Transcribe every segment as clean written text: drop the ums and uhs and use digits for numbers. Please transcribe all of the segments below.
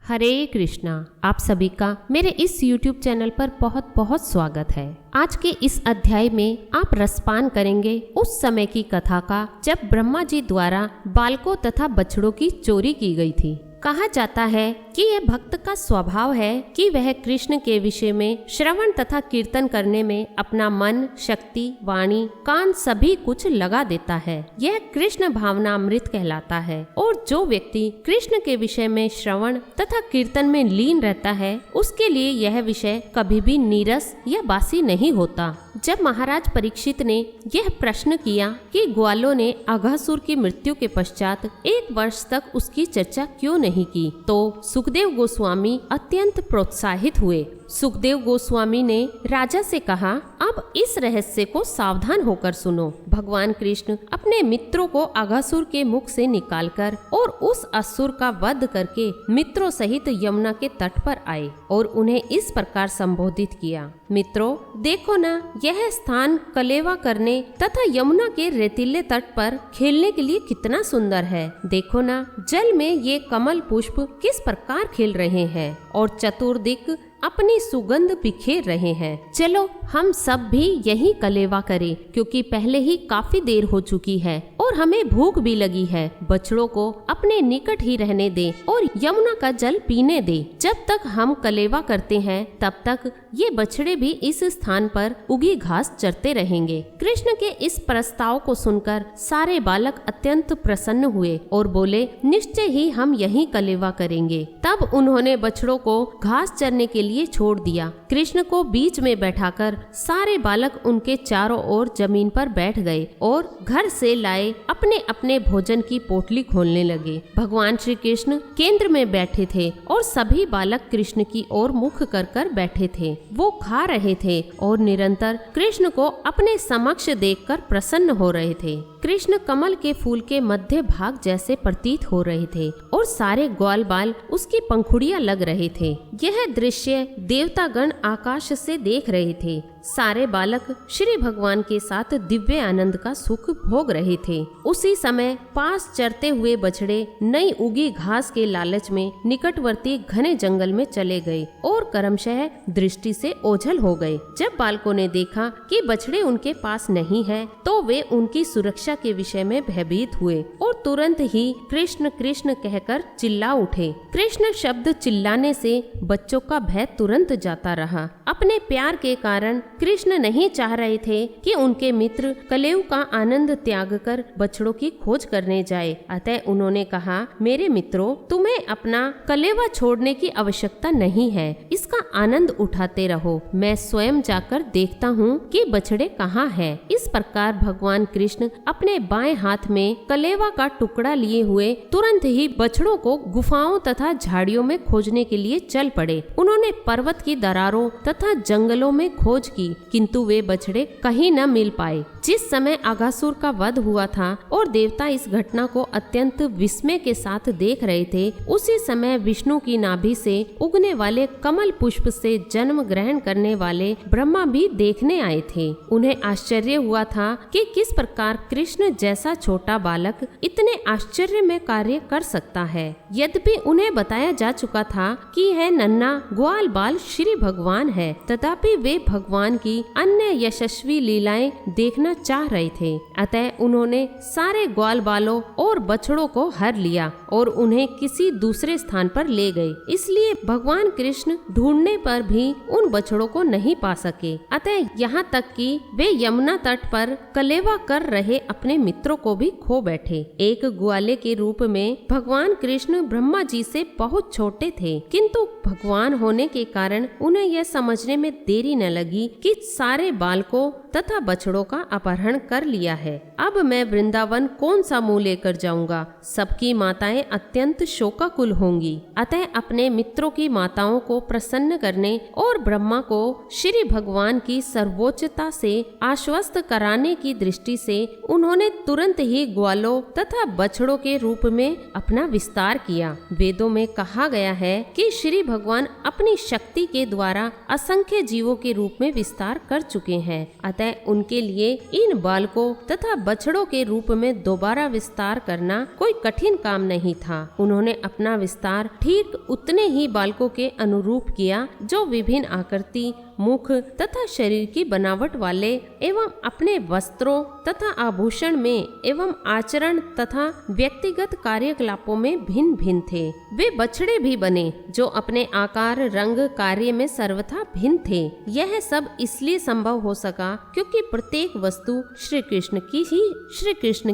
हरे कृष्णा। आप सभी का मेरे इस YouTube चैनल पर बहुत बहुत स्वागत है। आज के इस अध्याय में आप रसपान करेंगे उस समय की कथा का जब ब्रह्मा जी द्वारा बालकों तथा बछड़ों की चोरी की गई थी। कहा जाता है कि यह भक्त का स्वभाव है कि वह कृष्ण के विषय में श्रवण तथा कीर्तन करने में अपना मन, शक्ति, वाणी, कान सभी कुछ लगा देता है। यह कृष्ण भावनामृत कहलाता है। और जो व्यक्ति कृष्ण के विषय में श्रवण तथा कीर्तन में लीन रहता है उसके लिए यह विषय कभी भी नीरस या बासी नहीं होता। जब महाराज परीक्षित ने यह प्रश्न किया कि ग्वालों ने अघासुर की मृत्यु के पश्चात 1 वर्ष तक उसकी चर्चा क्यों नहीं की, तो सुखदेव गोस्वामी अत्यंत प्रोत्साहित हुए। सुखदेव गोस्वामी ने राजा से कहा, अब इस रहस्य को सावधान होकर सुनो। भगवान कृष्ण अपने मित्रों को अघासुर के मुख से निकालकर और उस असुर का वध करके मित्रों सहित यमुना के तट पर आए और उन्हें इस प्रकार संबोधित किया, मित्रों देखो ना, यह स्थान कलेवा करने तथा यमुना के रेतीले तट पर खेलने के लिए कितना सुंदर है। देखो ना, जल में ये कमल पुष्प किस प्रकार खिल रहे हैं और चतुर्दिक अपनी सुगंध बिखेर रहे हैं। चलो हम सब भी यही कलेवा करें, क्योंकि पहले ही काफी देर हो चुकी है और हमें भूख भी लगी है। बछड़ों को अपने निकट ही रहने दे और यमुना का जल पीने दे। जब तक हम कलेवा करते हैं तब तक ये बछड़े भी इस स्थान पर उगी घास चरते रहेंगे। कृष्ण के इस प्रस्ताव को सुनकर सारे बालक अत्यंत प्रसन्न हुए और बोले, निश्चय ही हम यही कलेवा करेंगे। तब उन्होंने बछड़ों को घास चरने के लिए छोड़ दिया। कृष्ण को बीच में बैठाकर सारे बालक उनके चारों ओर जमीन पर बैठ गए और घर से लाए अपने अपने भोजन की पोटली खोलने लगे। भगवान श्री कृष्ण केंद्र में बैठे थे और सभी बालक कृष्ण की ओर मुख कर कर बैठे थे। वो खा रहे थे और निरंतर कृष्ण को अपने समक्ष देखकर प्रसन्न हो रहे थे। कृष्ण कमल के फूल के मध्य भाग जैसे प्रतीत हो रहे थे और सारे ग्वाल बाल उसकी पंखुड़ियां लग रहे थे। यह दृश्य देवतागण आकाश से देख रहे थे। सारे बालक श्री भगवान के साथ दिव्य आनंद का सुख भोग रहे थे। उसी समय पास चरते हुए बछड़े नई उगी घास के लालच में निकटवर्ती घने जंगल में चले गए और क्रमशः दृष्टि से ओझल हो गए। जब बालकों ने देखा कि बछड़े उनके पास नहीं है तो वे उनकी सुरक्षा के विषय में भयभीत हुए और तुरंत ही कृष्ण कृष्ण कहकर चिल्ला उठे। कृष्ण शब्द चिल्लाने से बच्चों का भय तुरंत जाता रहा। अपने प्यार के कारण कृष्ण नहीं चाह रहे थे कि उनके मित्र कलेव का आनंद त्याग कर बछड़ों की खोज करने जाए। अतः उन्होंने कहा, मेरे मित्रों, तुम्हें अपना कलेवा छोड़ने की आवश्यकता नहीं है, इसका आनंद उठाते रहो। मैं स्वयं जाकर देखता हूँ कि बछड़े कहाँ हैं। इस प्रकार भगवान कृष्ण अपने बाएं हाथ में कलेवा का टुकड़ा लिए हुए तुरंत ही बछड़ों को गुफाओं तथा झाड़ियों में खोजने के लिए चल पड़े। उन्होंने पर्वत की दरारों तथा जंगलों में खोज की, किंतु वे बछड़े कहीं न मिल पाए। जिस समय अघासुर का वध हुआ था और देवता इस घटना को अत्यंत विस्मय के साथ देख रहे थे, उसी समय विष्णु की नाभि से उगने वाले कमल पुष्प से जन्म ग्रहण करने वाले ब्रह्मा भी देखने आए थे। उन्हें आश्चर्य हुआ था कि किस प्रकार कृष्ण जैसा छोटा बालक इतने आश्चर्य में कार्य कर सकता है। यद्यपि उन्हें बताया जा चुका था कि यह नन्हा ग्वाल बाल श्री भगवान है, तथापि वे भगवान की अन्य यशस्वी लीलाएं देखना चाह रहे थे। अतः उन्होंने सारे ग्वाल बालों और बछड़ों को हर लिया और उन्हें किसी दूसरे स्थान पर ले गए। इसलिए भगवान कृष्ण ढूंढने पर भी उन बछड़ों को नहीं पा सके। अतः यहाँ तक कि वे यमुना तट पर कलेवा कर रहे अपने मित्रों को भी खो बैठे। एक ग्वाले के रूप में भगवान कृष्ण ब्रह्मा जी से बहुत छोटे थे, किंतु भगवान होने के कारण उन्हें यह समझने में देरी न लगी कि सारे बालकों तथा बछड़ों का अपहरण कर लिया है। अब मैं वृंदावन कौन सा मुंह लेकर जाऊंगा। सबकी माताएं अत्यंत शोकाकुल होंगी। अतः अपने मित्रों की माताओं को प्रसन्न करने और ब्रह्मा को श्री भगवान की सर्वोच्चता से आश्वस्त कराने की दृष्टि से उन्होंने तुरंत ही ग्वालों तथा बछड़ों के रूप में अपना विस्तार किया। वेदों में कहा गया है कि श्री भगवान अपनी शक्ति के द्वारा असंख्य जीवों के रूप में विस्तार कर चुके हैं। अतः उनके लिए इन बालकों तथा बछड़ों के रूप में दोबारा विस्तार करना कोई कठिन काम नहीं नहीं था। उन्होंने अपना विस्तार ठीक उतने ही बालकों के अनुरूप किया जो विभिन्न आकृति, मुख तथा शरीर की बनावट वाले एवं अपने वस्त्रों तथा आभूषण में एवं आचरण तथा व्यक्तिगत कार्यकलापों में भिन्न भिन्न थे। वे बछड़े भी बने जो अपने आकार, रंग, कार्य में सर्वथा भिन्न थे। यह सब इसलिए संभव हो सका क्योंकि प्रत्येक वस्तु श्री कृष्ण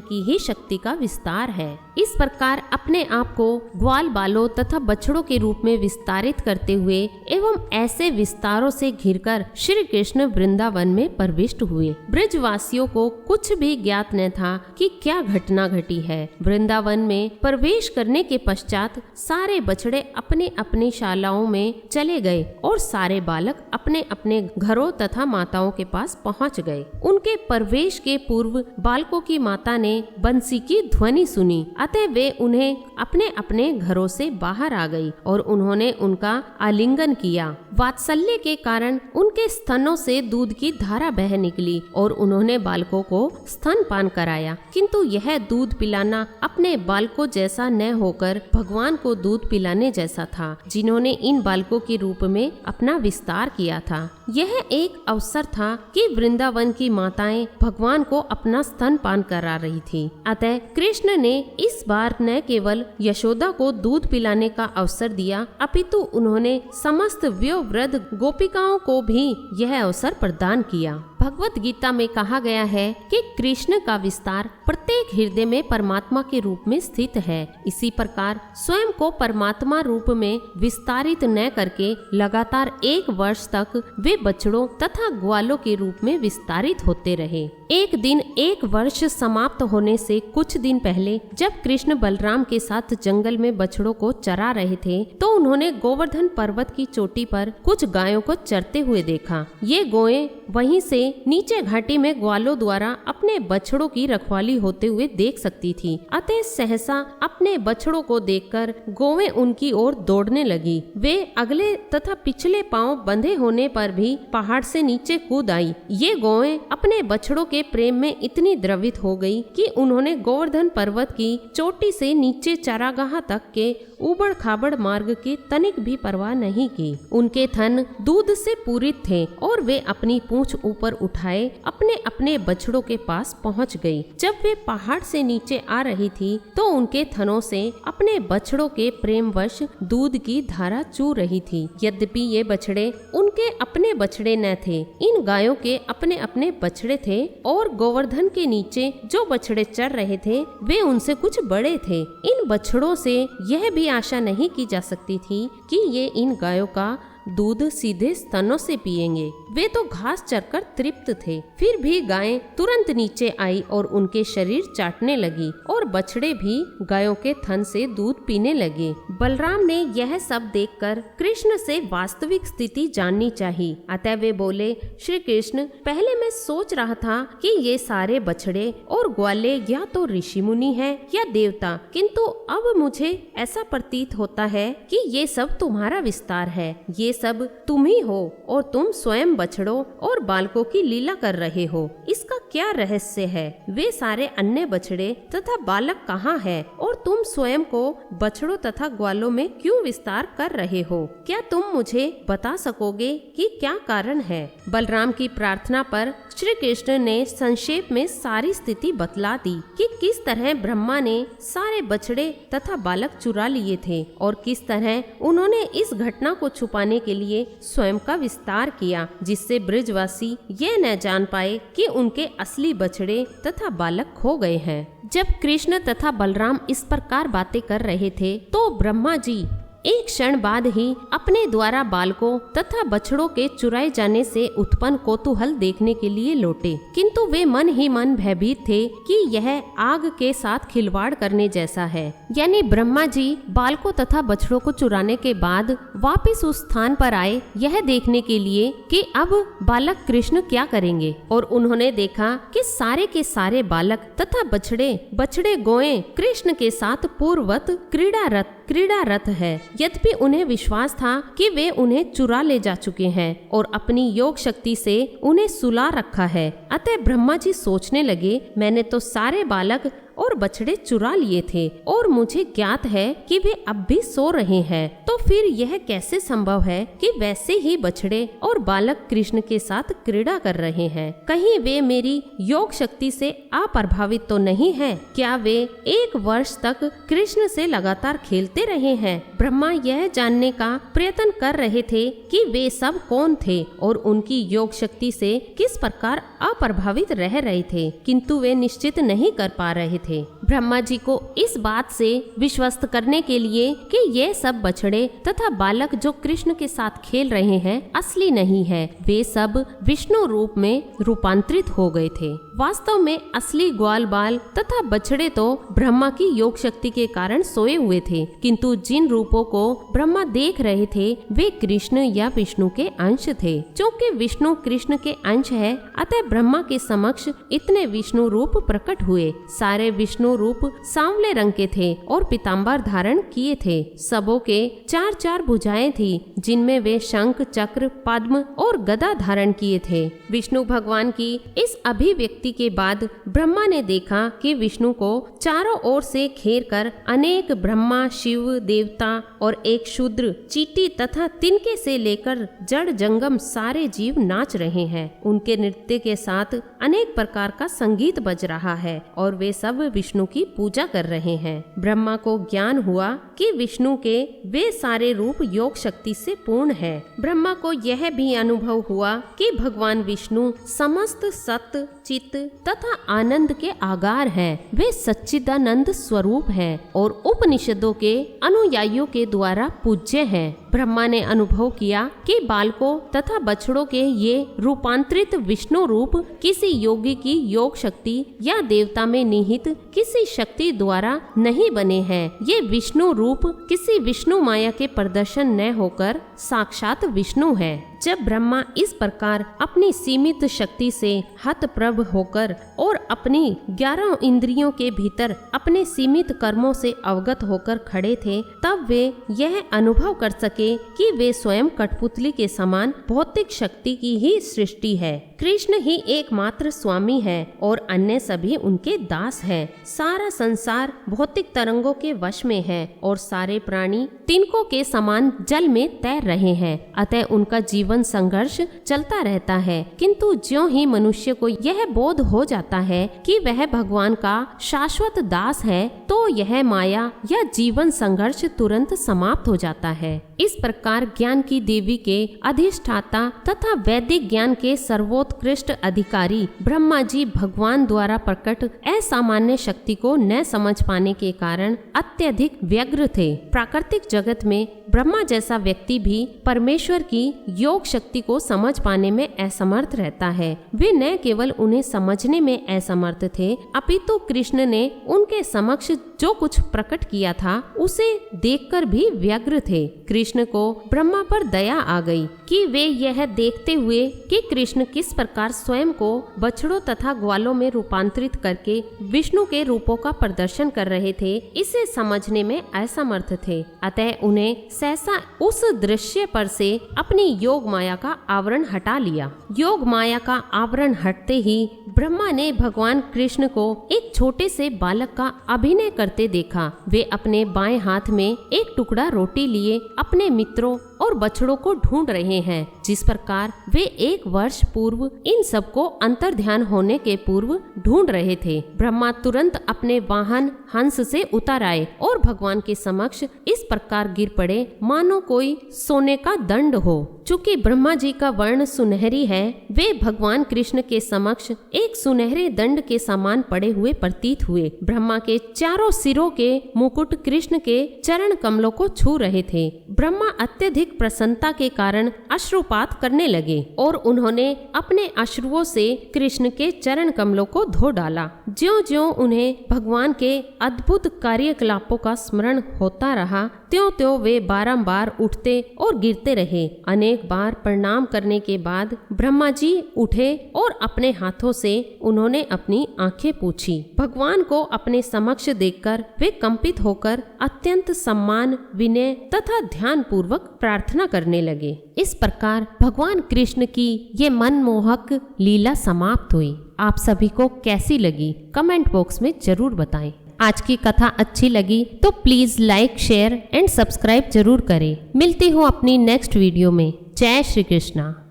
की ही शक्ति का विस्तार है। इस प्रकार अपने आप को ग्वाल बालों तथा बछड़ों के रूप में विस्तारित करते हुए एवं ऐसे विस्तारों से घिरकर श्री कृष्ण वृंदावन में प्रविष्ट हुए। ब्रजवासियों को कुछ भी ज्ञात न था कि क्या घटना घटी है। वृंदावन में प्रवेश करने के पश्चात सारे बछड़े अपने अपनी शालाओं में चले गए और सारे बालक अपने अपने घरों तथा माताओं के पास पहुंच गए। उनके प्रवेश के पूर्व बालकों की माता ने बंसी की ध्वनि सुनी, अतः वे उन्हें अपने अपने घरों से बाहर आ गई और उन्होंने उनका आलिंगन किया। वात्सल्य के कारण उनके स्तनों से दूध की धारा बह निकली और उन्होंने बालकों को स्तनपान कराया, किंतु यह दूध पिलाना अपने बालकों जैसा न होकर भगवान को दूध पिलाने जैसा था, जिन्होंने इन बालकों के रूप में अपना विस्तार किया था। यह एक अवसर था कि वृंदावन की माताएं भगवान को अपना स्तनपान करा रही थी। अतः कृष्ण ने इस बार न केवल यशोदा को दूध पिलाने का अवसर दिया, अपितु उन्होंने समस्त वयोवृद्ध गोपिकाओं को भी यह अवसर प्रदान किया। भगवत गीता में कहा गया है कि कृष्ण का विस्तार प्रत्येक हृदय में परमात्मा के रूप में स्थित है। इसी प्रकार स्वयं को परमात्मा रूप में विस्तारित न करके लगातार 1 वर्ष तक वे बछड़ों तथा ग्वालों के रूप में विस्तारित होते रहे। एक दिन 1 वर्ष समाप्त होने से कुछ दिन पहले जब कृष्ण बलराम के साथ जंगल में बछड़ों को चरा रहे थे, तो उन्होंने गोवर्धन पर्वत की चोटी पर कुछ गायों को चरते हुए देखा। ये गौएं वहीं से नीचे घाटी में ग्वालों द्वारा अपने बछड़ों की रखवाली होते हुए देख सकती थी। अतः सहसा अपने बछड़ों को देखकर गौएं उनकी ओर दौड़ने लगी। वे अगले तथा पिछले पांव बंधे होने पर भी पहाड़ से नीचे कूद आई। ये गौएं अपने बछड़ों के प्रेम में इतनी द्रवित हो गई कि उन्होंने गोवर्धन पर्वत की चोटी से नीचे चारागाह तक के उबड़ खाबड़ मार्ग की तनिक भी परवाह नहीं की। उनके थन दूध से पूरित थे और वे अपनी पूंछ ऊपर उठाए अपने अपने बछड़ों के पास पहुंच गई। जब वे पहाड़ से नीचे आ रही थी तो उनके थनों से अपने बछड़ों के प्रेमवश दूध की धारा चू रही थी। यद्यपि ये बछड़े उनके अपने बछड़े न थे, इन गायों के अपने अपने बछड़े थे और गोवर्धन के नीचे जो बछड़े चर रहे थे वे उनसे कुछ बड़े थे। इन बछड़ों से यह भी आशा नहीं की जा सकती थी कि ये इन गायों का दूध सीधे स्तनों से पिएंगे। वे तो घास चरकर तृप्त थे। फिर भी गायें तुरंत नीचे आई और उनके शरीर चाटने लगी और बछड़े भी गायों के थन से दूध पीने लगे। बलराम ने यह सब देखकर कृष्ण से वास्तविक स्थिति जाननी चाहिए। अतः वे बोले, श्री कृष्ण, पहले मैं सोच रहा था कि ये सारे बछड़े और ग्वाले या तो ऋषि मुनि है या देवता, किंतु अब मुझे ऐसा प्रतीत होता है कि ये सब तुम्हारा विस्तार है। ये सब तुम ही हो और तुम स्वयं बछड़ों और बालकों की लीला कर रहे हो। इसका क्या रहस्य है? वे सारे अन्य बछड़े तथा बालक कहाँ है और तुम स्वयं को बछड़ों तथा ग्वालों में क्यों विस्तार कर रहे हो? क्या तुम मुझे बता सकोगे कि क्या कारण है? बलराम की प्रार्थना पर श्री कृष्ण ने संक्षेप में सारी स्थिति बतला दी कि किस तरह ब्रह्मा ने सारे बछड़े तथा बालक चुरा लिए थे और किस तरह उन्होंने इस घटना को छुपाने के लिए स्वयं का विस्तार किया, जिससे ब्रजवासी ये न जान पाए कि उनके असली बछड़े तथा बालक खो गए हैं। जब कृष्ण तथा बलराम इस प्रकार बातें कर रहे थे तो ब्रह्मा जी एक क्षण बाद ही अपने द्वारा बालकों तथा बछड़ों के चुराए जाने से उत्पन्न कौतूहल देखने के लिए लौटे, किंतु वे मन ही मन भयभीत थे कि यह आग के साथ खिलवाड़ करने जैसा है। यानी ब्रह्मा जी बालकों तथा बछड़ों को चुराने के बाद वापस उस स्थान पर आए यह देखने के लिए कि अब बालक कृष्ण क्या करेंगे, और उन्होंने देखा कि सारे के सारे बालक तथा बछड़े गोएं कृष्ण के साथ पूर्ववत क्रीड़ारत है। यद्यपि उन्हें विश्वास था कि वे उन्हें चुरा ले जा चुके हैं और अपनी योग शक्ति से उन्हें सुला रखा है। अतः ब्रह्मा जी सोचने लगे, मैंने तो सारे बालक और बछड़े चुरा लिए थे और मुझे ज्ञात है कि वे अब भी सो रहे हैं, तो फिर यह कैसे संभव है कि वैसे ही बछड़े और बालक कृष्ण के साथ क्रीड़ा कर रहे हैं? कहीं वे मेरी योग शक्ति से अप्रभावित तो नहीं है? क्या वे 1 वर्ष तक कृष्ण से लगातार खेलते रहे हैं? ब्रह्मा यह जानने का प्रयत्न कर रहे थे कि वे सब कौन थे और उनकी योग शक्ति से किस प्रकार अप्रभावित रह रहे थे, किंतु वे निश्चित नहीं कर पा रहे थे। ब्रह्मा जी को इस बात से विश्वस्त करने के लिए कि ये सब बछड़े तथा बालक जो कृष्ण के साथ खेल रहे हैं असली नहीं है, वे सब विष्णु रूप में रूपांतरित हो गए थे। वास्तव में असली ग्वाल बाल तथा बछड़े तो ब्रह्मा की योग शक्ति के कारण सोए हुए थे, किंतु जिन रूपों को ब्रह्मा देख रहे थे वे कृष्ण या विष्णु के अंश थे। क्योंकि विष्णु कृष्ण के अंश है, अतः ब्रह्मा के समक्ष इतने विष्णु रूप प्रकट हुए। सारे विष्णु रूप सांवले रंग के थे और पीताम्बर धारण किए थे। सबों के 4-4 भुजाएं थी, जिनमें वे शंख, चक्र, पद्म और गदा धारण किए थे। विष्णु भगवान की इस अभिव्यक्ति के बाद ब्रह्मा ने देखा कि विष्णु को चारों ओर से घेर कर अनेक ब्रह्मा, शिव, देवता और एक शूद्र, चींटी तथा तिनके से लेकर जड़ जंगम सारे जीव नाच रहे हैं। उनके नृत्य के साथ अनेक प्रकार का संगीत बज रहा है और वे सब विष्णु की पूजा कर रहे हैं। ब्रह्मा को ज्ञान हुआ कि विष्णु के वे सारे रूप योग शक्ति से पूर्ण है। ब्रह्मा को यह भी अनुभव हुआ कि भगवान विष्णु समस्त सत्य, चित्त तथा आनंद के आगार हैं। वे सच्चिदानंद स्वरूप हैं और उपनिषदों के अनुयायियों के द्वारा पूज्य हैं। ब्रह्मा ने अनुभव किया कि बालकों तथा बछड़ों के ये रूपांतरित विष्णु रूप किसी योगी की योग शक्ति या देवता में निहित किसी शक्ति द्वारा नहीं बने हैं। ये विष्णु रूप किसी विष्णु माया के प्रदर्शन न होकर साक्षात विष्णु है। जब ब्रह्मा इस प्रकार अपनी सीमित शक्ति से हतप्रभ होकर और अपनी 11 इंद्रियों के भीतर अपने सीमित कर्मों से अवगत होकर खड़े थे, तब वे यह अनुभव कर सके कि वे स्वयं कठपुतली के समान भौतिक शक्ति की ही सृष्टि है। कृष्ण ही एकमात्र स्वामी है और अन्य सभी उनके दास हैं। सारा संसार भौतिक तरंगों के वश में है और सारे प्राणी तिनकों के समान जल में तैर रहे हैं। अतः उनका जीवन संघर्ष चलता रहता है, किंतु ज्यों ही मनुष्य को यह बोध हो जाता है कि वह भगवान का शाश्वत दास है, तो यह माया या जीवन संघर्ष तुरंत समाप्त हो जाता है। इस प्रकार ज्ञान की देवी के अधिष्ठाता तथा वैदिक ज्ञान के सर्वोत्कृष्ट अधिकारी ब्रह्मा जी भगवान द्वारा प्रकट असामान्य शक्ति को न समझ पाने के कारण अत्यधिक व्यग्र थे। प्राकृतिक जगत में ब्रह्मा जैसा व्यक्ति भी परमेश्वर की योग शक्ति को समझ पाने में असमर्थ रहता है। वे न केवल उन्हें समझने में असमर्थ थे, अपितु कृष्ण ने उनके समक्ष जो कुछ प्रकट किया था उसे देखकर भी व्यग्र थे। कृष्ण को ब्रह्मा पर दया आ गई कि वे यह देखते हुए कि कृष्ण किस प्रकार स्वयं को बछड़ों तथा ग्वालों में रूपांतरित करके विष्णु के रूपों का प्रदर्शन कर रहे थे, इसे समझने में असमर्थ थे। अतः उन्हें सहसा उस दृश्य पर से अपनी योग माया का आवरण हटा लिया। योग माया का आवरण हटते ही ब्रह्मा ने भगवान कृष्ण को एक छोटे से बालक का अभिनय करते देखा। वे अपने बाएं हाथ में एक टुकड़ा रोटी लिए अपने मित्रों और बछड़ों को ढूंढ रहे हैं। जिस प्रकार वे 1 वर्ष पूर्व इन सबको अंतर्ध्यान होने के पूर्व ढूंढ रहे थे। ब्रह्मा तुरंत अपने वाहन हंस से उतर आए और भगवान के समक्ष इस प्रकार गिर पड़े मानो कोई सोने का दंड हो। चूंकि ब्रह्मा जी का वर्ण सुनहरी है, वे भगवान कृष्ण के समक्ष एक सुनहरे दंड के समान पड़े हुए प्रतीत हुए। ब्रह्मा के चारों सिरों के मुकुट कृष्ण के चरण कमलों को छू रहे थे। ब्रह्मा अत्यधिक प्रसन्नता के कारण अश्रुपात करने लगे और उन्होंने अपने अश्रुओं से कृष्ण के चरण कमलों को धो डाला। ज्यों ज्यों उन्हें भगवान के अद्भुत कार्यकलापों का स्मरण होता रहा, त्यों-त्यों वे बारंबार उठते और गिरते रहे। अनेक बार प्रणाम करने के बाद ब्रह्मा जी उठे और अपने हाथों से उन्होंने अपनी आंखें पूछी। भगवान को अपने समक्ष देखकर वे कंपित होकर अत्यंत सम्मान, विनय तथा ध्यान पूर्वक प्रार्थना करने लगे। इस प्रकार भगवान कृष्ण की ये मनमोहक लीला समाप्त हुई। आप सभी को कैसी लगी कमेंट बॉक्स में जरूर बताएं। आज की कथा अच्छी लगी तो please like, share and subscribe जरूर करें। मिलती हूँ अपनी नेक्स्ट वीडियो में। जय श्री कृष्णा।